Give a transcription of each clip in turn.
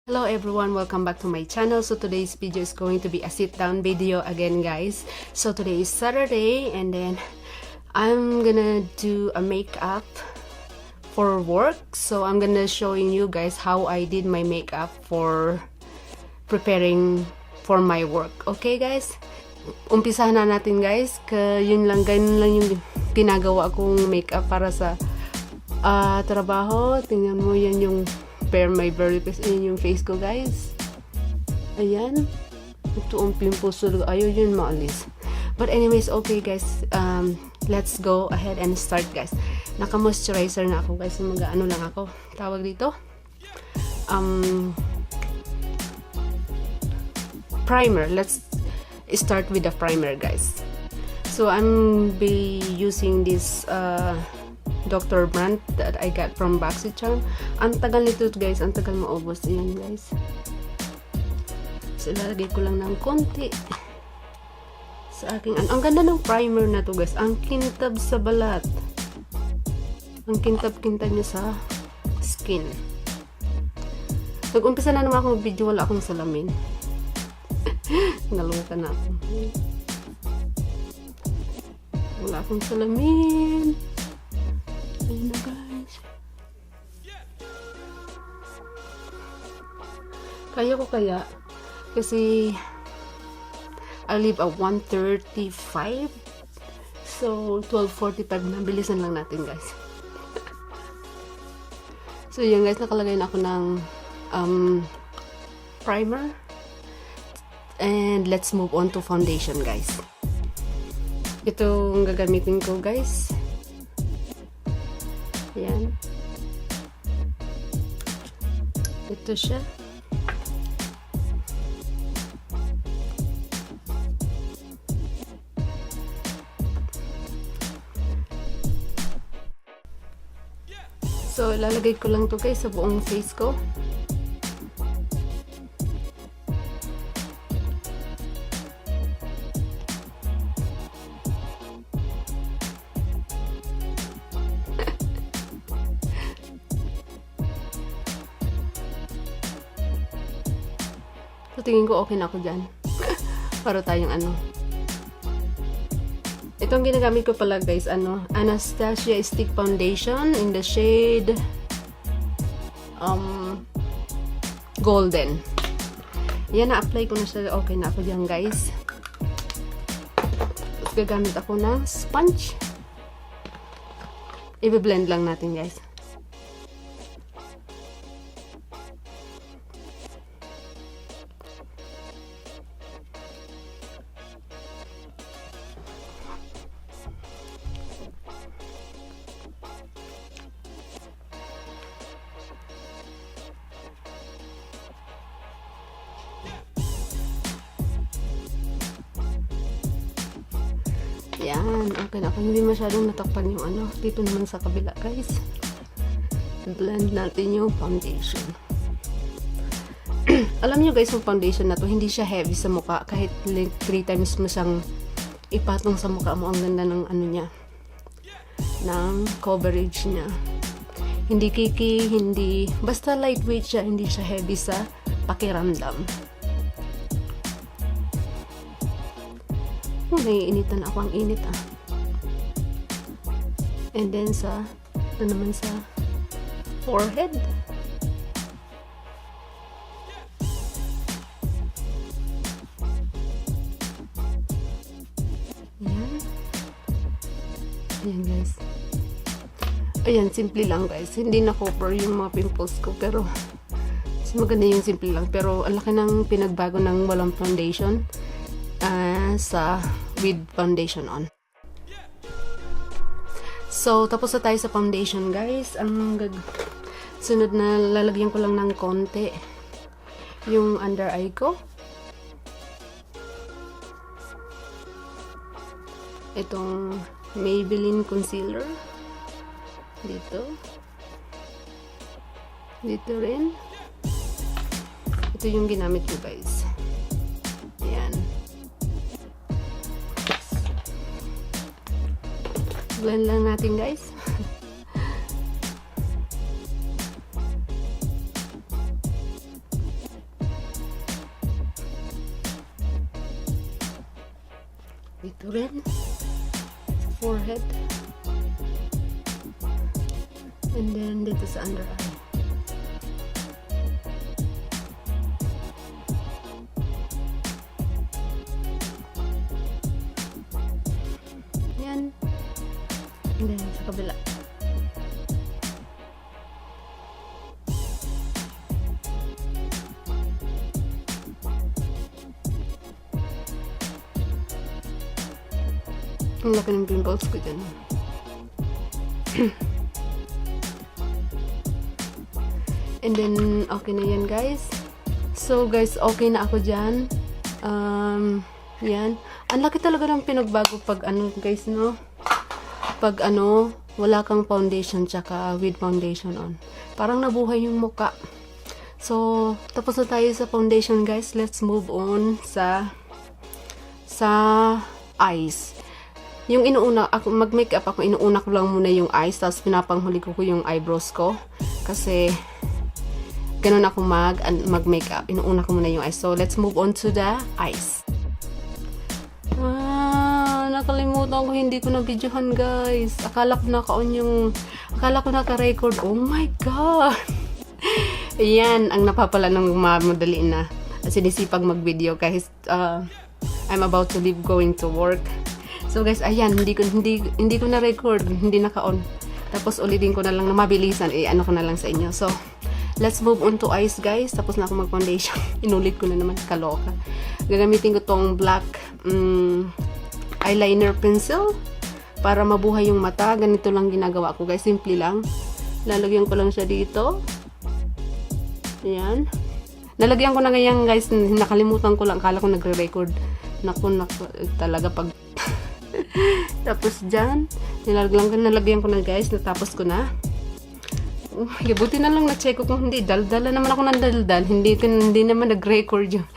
Hello everyone, welcome back to my channel. So today's video is going to be a sit down video again, guys. So today is Saturday and then I'm gonna do a makeup for work. So I'm gonna showing you guys how I did my makeup for preparing for my work. Okay guys, umpisahan na natin guys. Ganun lang yung ginagawa kong makeup para sa trabaho. Tingnan mo, yan yung my very best. Ayan yung face ko guys. Ayan. Ito ang pimples. Ayaw yun maalis. But anyways, okay guys. Let's go ahead and start guys. Naka-moisturizer na ako guys. Mag-ano lang ako. Tawag dito. Primer. Let's start with the primer guys. So I'm be using this Dr. Brandt that I got from BoxyCharm. Ang tagal nito guys, ang tagal maubos. Ayan guys. So ilalagay ko lang ng konti sa aking ang ganda ng primer na to guys. Ang kintab sa balat. Ang kintab-kintab niya sa skin. Nag-umpisa na naman akong video, wala akong salamin. Nalungka na ako. Wala akong salamin. Ayun na guys. Kaya ko kaya kasi I leave at 1:35. So 12:45 na. Bilisan lang natin guys. So yan guys, nakalagay na ako ng primer. And let's move on to foundation guys. Itong gagamitin ko guys. Ayan. Ito siya. So, ilalagay ko lang to guys sa buong face ko. So, tingin ko okay na ako dyan. Para tayong ano. Itong ginagamit ko pala guys, Anastasia Stick Foundation in the shade Golden. Yan, na-apply ko na siya. Okay na ako dyan guys. Tapos gagamit ako ng sponge. I-blend lang natin guys. Yan, okay na ako. Hindi masyadong natakpan yung ano. Dito naman sa kabila, guys. Blend natin yung foundation. Alam nyo guys, yung foundation na to, hindi siya heavy sa mukha. Kahit 3 times mo siyang ipatong sa mukha mo, ang ganda ng ano niya. Ng coverage niya. Hindi kiki, hindi... Basta lightweight siya, hindi siya heavy sa pakiramdam. Naiinitan ako, ang init And then sa naman sa forehead. Ayan. Ayan guys. Ayan, simple lang guys. Hindi na cover yung mga pimples ko pero mas maganda yung simple lang. Pero ang laki ng pinagbago ng walang foundation. Sa with foundation on. So, tapos na tayo sa foundation guys. Ang sunod na lalagyan ko lang ng konti yung under eye ko. Itong Maybelline concealer. Dito. Dito rin. Ito yung ginamit ko guys. Ayan. Blend lang natin guys. Dito rin. Sa forehead. And then dito sa under eye. Yan. And then sa kabila. Ang laki ng pimples ko dyan. And then, okay na yan guys. So guys, okay na ako dyan. Yan. Ang laki talaga ng pinagbago pag ano guys, no? Pag ano, wala kang foundation tsaka with foundation on. Parang nabuhay yung muka. So, tapos na tayo sa foundation guys. Let's move on sa eyes. Yung inuuna, ako mag-makeup ako, inuuna ko lang muna yung eyes, tapos pinapanghuli ko yung eyebrows ko. Kasi, ganun ako mag-makeup. Inuuna ko muna yung eyes. So, let's move on to the eyes. Nakalimutan ko, hindi ko na-videohan guys. Akala ko naka-record. Oh my God! Ayan, ang napapala ng madali na. Sinisipag mag-video guys. I'm about to leave going to work. So guys, ayan, hindi ko na record, hindi naka-on. Tapos ulitin ko na lang na mabilisan, ano ko na lang sa inyo. So, let's move on to eyes guys. Tapos na ako mag-foundation. Inulit ko na naman, kaloka. Gagamitin ko tong black eyeliner pencil para mabuhay yung mata. Ganito lang ginagawa ko guys, simple lang. Lalagyan ko lang siya dito. Ayan. Nalagyan ko na ngayon guys, nakalimutan ko lang, akala ko nagre-record. Naku, talaga pag tapos dyan, nalagyan ko na guys, natapos ko na. Buti na lang na-check ko kung hindi, daldala naman ako ng daldal, hindi naman nag-record yung,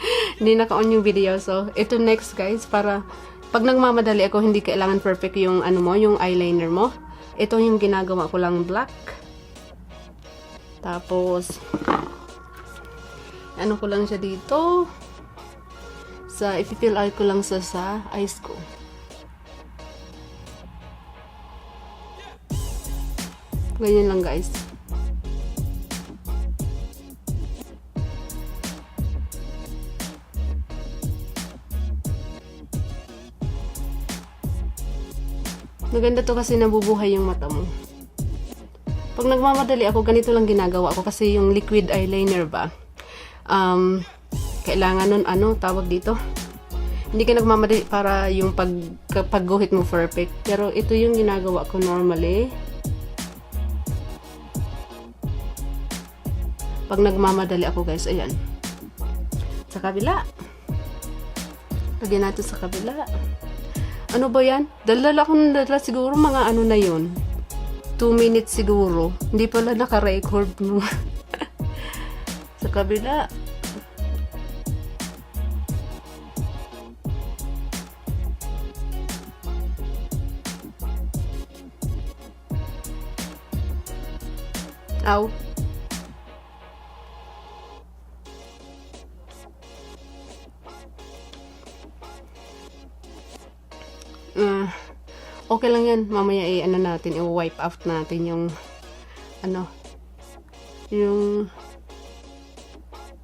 hindi naka-on yung video. So, ito next guys, para pag nagmamadali ako, hindi kailangan perfect yung ano mo, yung eyeliner mo. Ito yung ginagawa ko lang black. Tapos, ano ko lang siya dito, ipifill out ko lang sa eyes ko. Ganyan lang guys. Maganda to kasi nabubuhay yung mata mo. Pag nagmamadali ako, ganito lang ginagawa ko kasi yung liquid eyeliner ba, kailangan nun, tawag dito, hindi ka nagmamadali para yung pagguhit mo perfect. Pero ito yung ginagawa ko normally. Pag nagmamadali ako guys, ayan. Sa kabila. Lagyan natin sa kabila. Ano ba yan? Dala siguro mga ano na yun. 2 minutes siguro. Hindi pala naka-record mo. Sa kabila. Ow. Okay lang yan. Mamaya natin, i-wipe out natin yung yung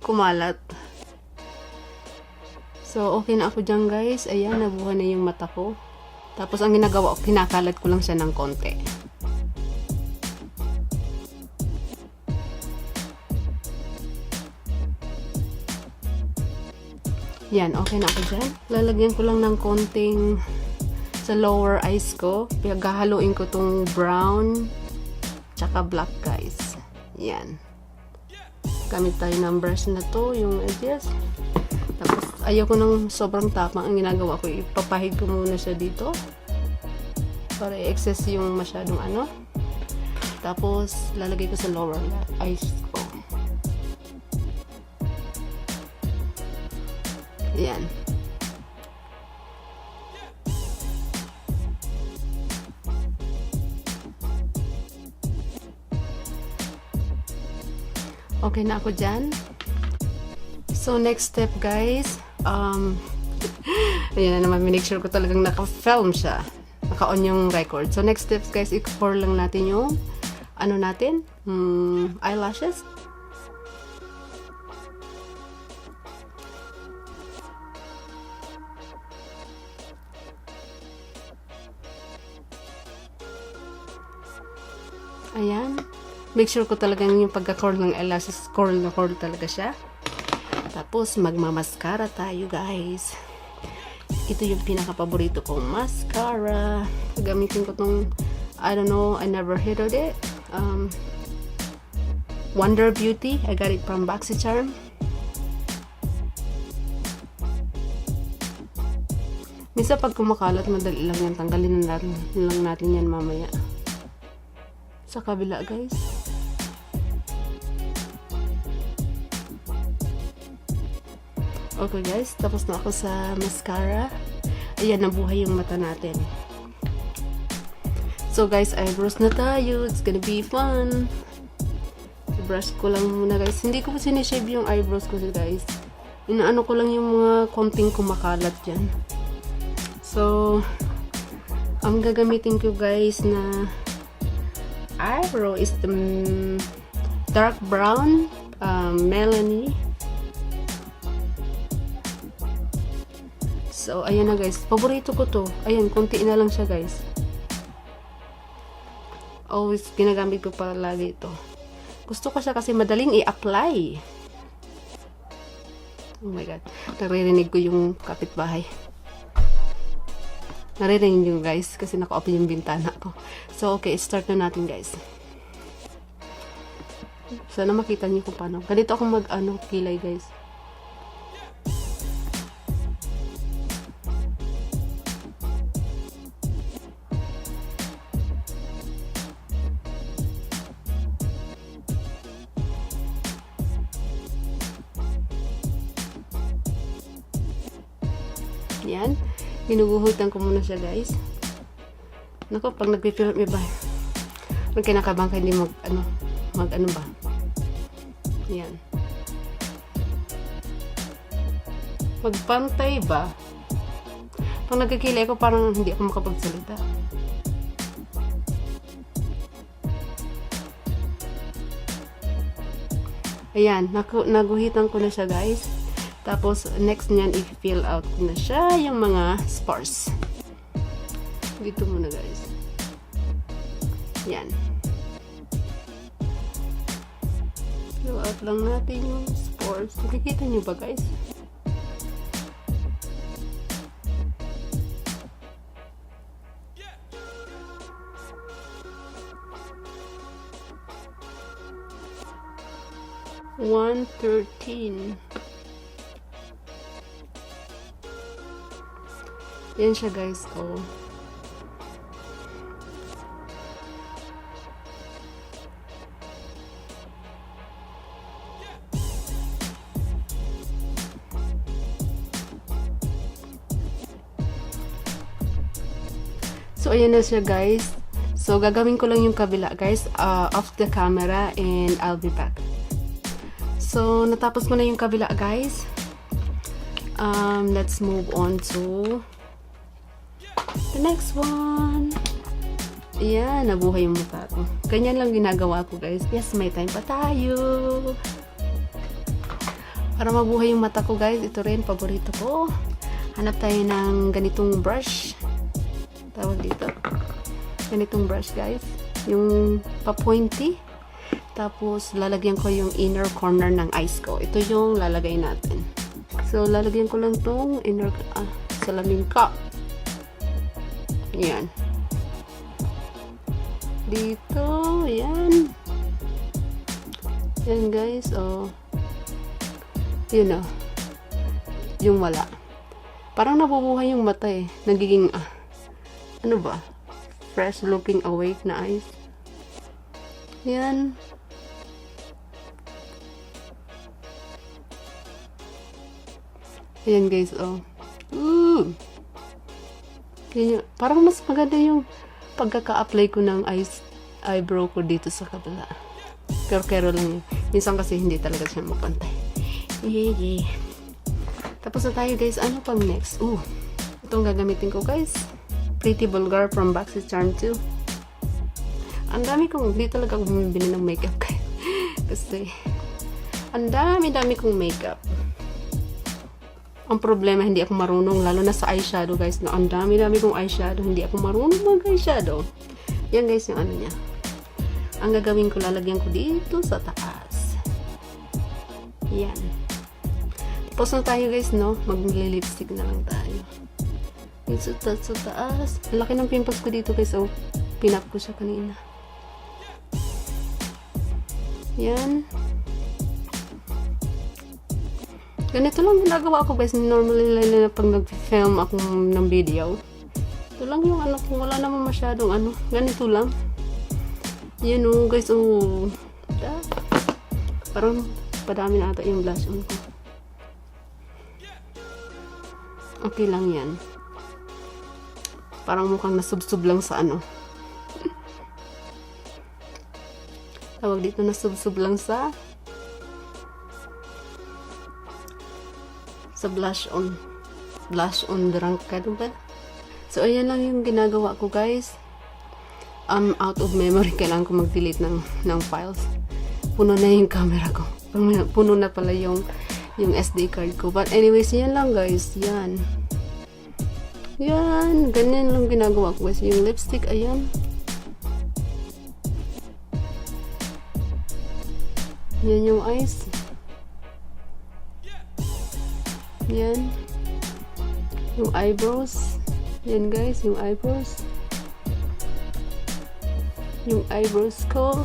kumalat. So, okay na ako dyan guys. Ayan, nabuhay na yung mata ko. Tapos, ang ginagawa ko, kinakalat ko lang siya ng konti. Yan, okay na ako dyan. Lalagyan ko lang ng konting sa lower eyes ko. Paghahaluin ko tong brown tsaka black guys. Yan. Gamit tayo ng brush na to, yung edges. Tapos, ayoko ng sobrang tapang. Ang ginagawa ko, ipapahid ko muna siya dito. Para i-excess yung masyadong Tapos, lalagay ko sa lower eyes ko. Yan. Okay na ako dyan. So, next step guys, Ayan na naman, make sure ko talagang naka-film siya. Naka-on yung record. So, next steps guys, i-pour lang natin yung ano natin? Eyelashes. Ayan. Make sure ko talagang yung pagka-curl ng eyelashes, curl na curl talaga siya. Tapos, magmamaskara tayo, guys. Ito yung pinaka-paborito kong mascara. Gamitin ko tong, I don't know, I never heard of it. Wonder Beauty. I got it from BoxyCharm. Minsan pag kumakalat, madali lang yan. Tanggalin lang natin yan mamaya. Sa kabila, guys. Okay, guys. Tapos na ako sa mascara. Ayan, nabuhay yung mata natin. So, guys, eyebrows na tayo. It's gonna be fun. Brush ko lang muna, guys. Hindi ko sinishave yung eyebrows ko, guys. Inaano ko lang yung mga konting kumakalat dyan. So, ang gagamitin ko, guys, na eyebrow is the dark brown Melanie. So, ayan na, guys. Paborito ko to. Ayan, konti na lang siya, guys. Always ginagamit ko palagi ito. Gusto ko siya kasi madaling i-apply. Oh my God. Naririnig ko yung kapitbahay. Naririnig nyo, guys, kasi naka-open yung bintana ko. So, okay, start na natin, guys. Sana makita nyo kung paano. Ganito ako kilay, guys. Yan. Ginuguhutan ko muna siya, guys. Nako, pag nagpipilot may ba? Pag kinakabang ka, hindi mag ano ba? Yan. Pagpantay ba? Pag nagkikilay ko, parang hindi ako makapagsalita. Ayan, naguhitan ko na siya, guys. Tapos, next niyan, i-fill out ko na siya yung mga spars. Dito muna, guys. Yan. Fill out lang natin yung spars. Nakikita nyo ba, guys? $113. Yan siya, guys. Oh. So, ayan na siya, guys. So, gagawin ko lang yung kabila, guys. Off the camera and I'll be back. So, natapos ko na yung kabila, guys. Let's move on to the next one. Ayan, nabuhay yung mukha ko. Ganyan lang ginagawa ko, guys. Yes, may time pa tayo. Para mabuhay yung mata ko, guys. Ito rin, paborito ko. Hanap tayo ng ganitong brush. Tawag dito. Ganitong brush, guys. Yung pa-pointy. Tapos, lalagyan ko yung inner corner ng eyes ko. Ito yung lalagay natin. So, lalagyan ko lang tong inner salamin cup. Yan. Dito, yan. Yan, guys. Oh. Yun, oh. Yung wala. Parang nabubuhay yung mata, eh. Nagiging, ano ba? Fresh looking awake na eyes. Yan. Ayan, guys, oh. Ooh! Ganyan. Parang mas maganda yung pagkaka-apply ko ng eyebrow ko dito sa kabila. Kero-kero lang yun. Minsan kasi hindi talaga siya mapantay. Yeah. Tapos na tayo guys. Ano pang next? Itong gagamitin ko guys. Pretty Vulgar from Baxi Charm 2. Ang dami kong, di talaga ako bumibili ng makeup guys. Kasi, ang dami kong makeup. Ang problema, hindi ako marunong, lalo na sa eyeshadow guys. No? Ang dami kong eyeshadow. Hindi ako marunong mag-eyeshadow. Yan guys yung ano niya. Ang gagawin ko, lalagyan ko dito sa taas. Yan. Tapos na tayo guys, no? Mag-lipstick na lang tayo. Dito sa taas. Ang laki ng pimples ko dito guys. Pinap ko siya kanina. Yan. Ganito lang ginagawa ko guys. Normally na pag nag-film ako ng video. Ito lang yung ano kung wala naman masyadong ano. Ganito lang. Yan guys. Parang padami na ata yung blush on ko. Okay lang yan. Parang mukhang nasubsub lang sa ano. Tawag dito nasubsub lang sa blush on. Blush on drangkado ba? So, ayan lang yung ginagawa ko guys. I'm out of memory. Kailangan ko mag-delete ng files. Puno na yung camera ko. Puno na pala yung SD card ko. But anyways, yan lang guys. Yan. Yan. Ganyan lang ginagawa ko guys. Yung lipstick, ayan. Yan yung eyes. Yan. Yung eyebrows. Yan guys, yung eyebrows. Yung eyebrows ko.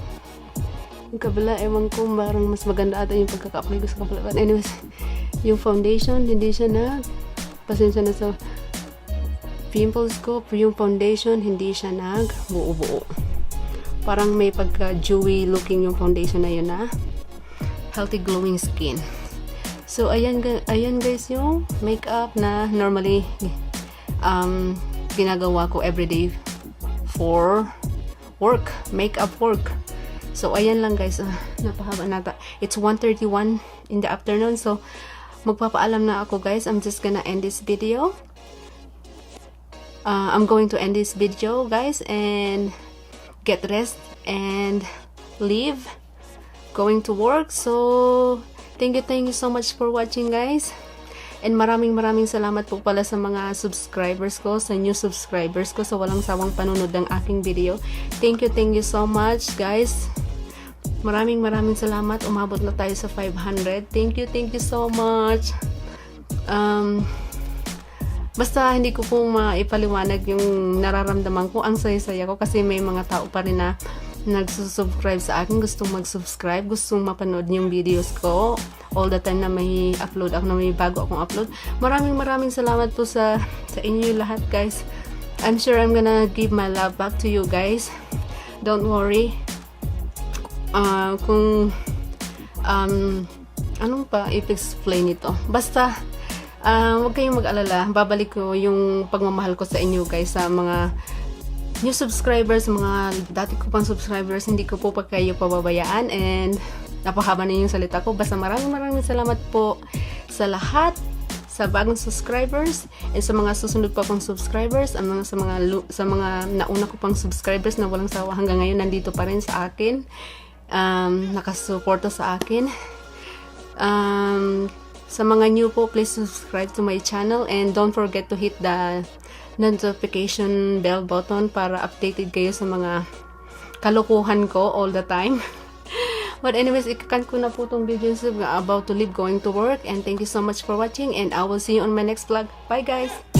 Yung kabila, ewan ko, parang mas maganda ata yung pagkaka-apply ko sa kabila. But anyways, yung foundation, hindi siya na. Pasensya na sa pimples ko. Yung foundation, hindi siya nag-buo-buo. Parang may pagka-dewy looking yung foundation na yun na. Healthy glowing skin. So, ayan guys yung makeup na normally ginagawa ko everyday for work. Makeup work. So, ayan lang guys. Napahaba nata. It's 1:31 in the afternoon. So, magpapaalam na ako guys. I'm just gonna end this video. I'm going to end this video guys and get rest and leave. Going to work. So, thank you so much for watching guys. And maraming salamat po pala sa mga subscribers ko, sa new subscribers ko, sa walang sawang panunod ng aking video. Thank you so much guys. Maraming salamat. Umabot na tayo sa 500. Thank you so much. Basta hindi ko po maipaliwanag yung nararamdaman ko. Ang saya-saya ko kasi may mga tao pa rin na nagsusubscribe sa akin, gustong mag-subscribe, gustong mapanood yung videos ko all the time na may upload ako, na may bago akong upload. Maraming salamat po sa inyo lahat guys. I'm sure I'm gonna give my love back to you guys. Don't worry. Anong pa i-explain ito? Basta huwag kayong mag-alala. Babalik ko yung pagmamahal ko sa inyo guys, sa mga new subscribers, mga dati ko pang subscribers. Hindi ko po pa kayo pababayaan, and napahaba na yung salita ko. Basta maraming salamat po sa lahat, sa bagong subscribers, and sa mga susunod pa pang subscribers, sa mga nauna ko pang subscribers na walang sawa hanggang ngayon nandito pa rin sa akin, nakasuporta sa akin. Sa mga new po, please subscribe to my channel and don't forget to hit the notification bell button para updated kayo sa mga kalokohan ko all the time. But anyways, ikakan ko na po itong video about to leave, going to work, and thank you so much for watching, and I will see you on my next vlog. Bye guys!